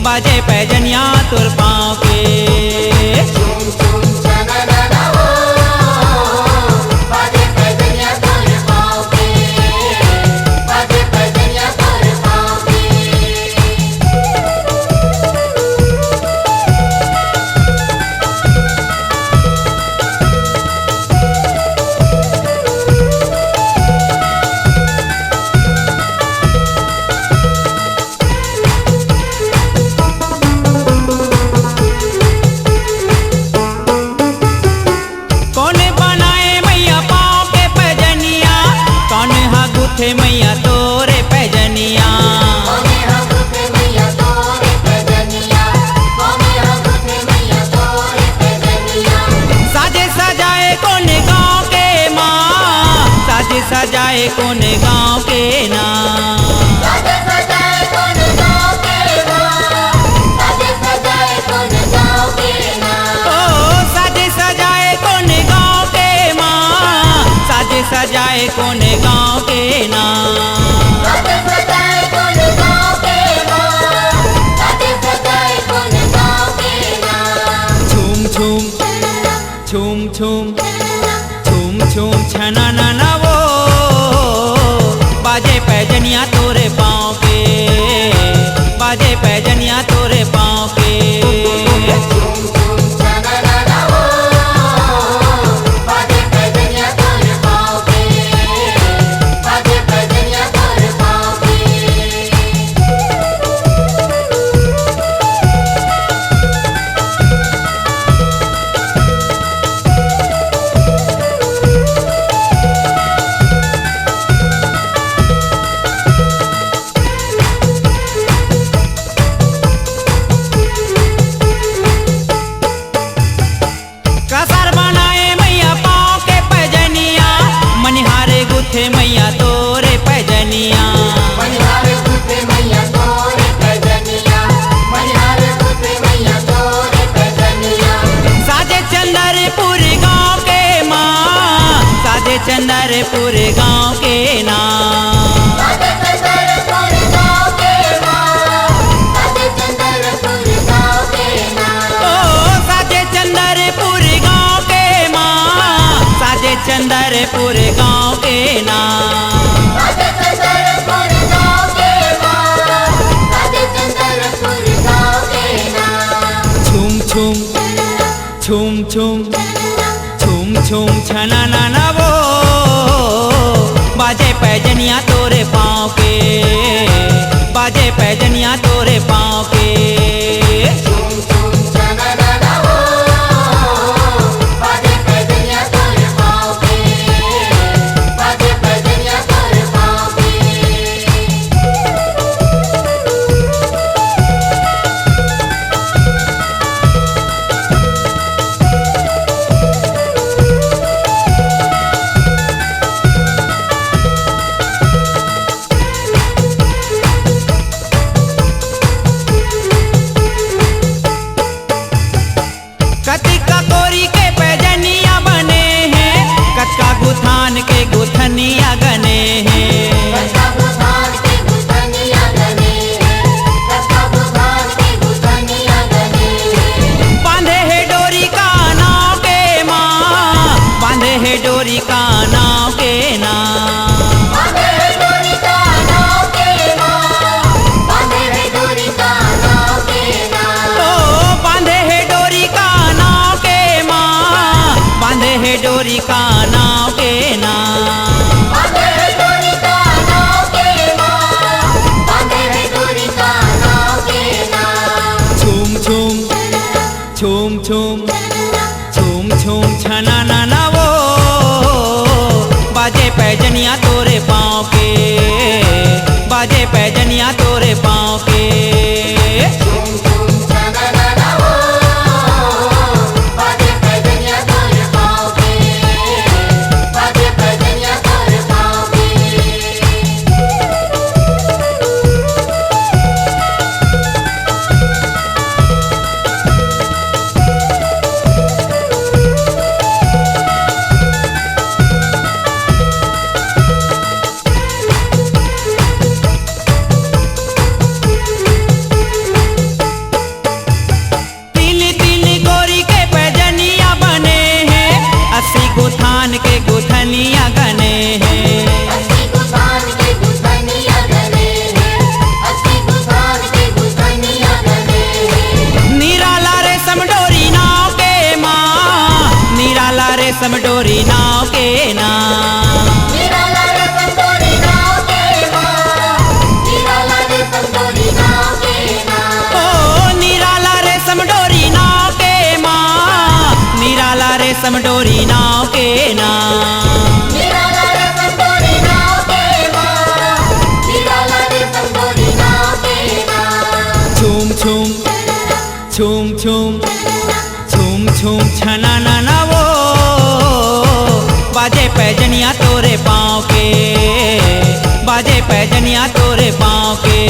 बाजे पैजनिया तोर पाँव के। मैया तोरे पैजनिया साजे सजाए कोने गाँव के माँ, साजे सजाए कोने गाँव के नाम। सजाए कोने गाँव के नाम। झूम झूम झूम झूम झूम झूम छना ना वो बाजे पैजनिया तोरे पाँव के, बाजे पैजनिया तोरे पाँव के। मैया तोरे पैजनिया साजे चंदरपुर गाँव के माँ, साजे चंदरपुर गाँव के नाम। साजे चंदरपुर गाँव के माँ, साजे चंदरपुर गाँव के नाम। झूम झूम झूम झूम झूम झूम छना ना वो बाजे पैजनिया तोरे पाँव के, बाजे पैजनिया तोरे पाँव के। कतिका कोरी के पैजनिया बने हैं, कतका गुथान के गुथनिया गने हैं। बांधे है डोरी का नाव के माँ, बांधे है डोरी का नाव के नाम। डोरी का नाव के नाम। झूम झूम झूम झूम झूम झूम छना ना वो बाजे पैजनिया तोरे पाँव के, बाजे पैजनिया तोरे पाँव के। रेशम डोरी नाव के ना। निराला रेशम डोरी नाव के माँ, निराला रेशम डोरी नाव के ना। ओ निराला रेशम डोरी नाव के माँ, निराला रेशम डोरी नाव के ना। निराला रेशम डोरी नाव के माँ, निराला रेशम डोरी नाव के ना। छूम छूम छूम छूम छूम छूम छना ना ना वो बाजे पैजनिया तोरे पाँव के, बाजे पैजनिया तोरे पाँव के।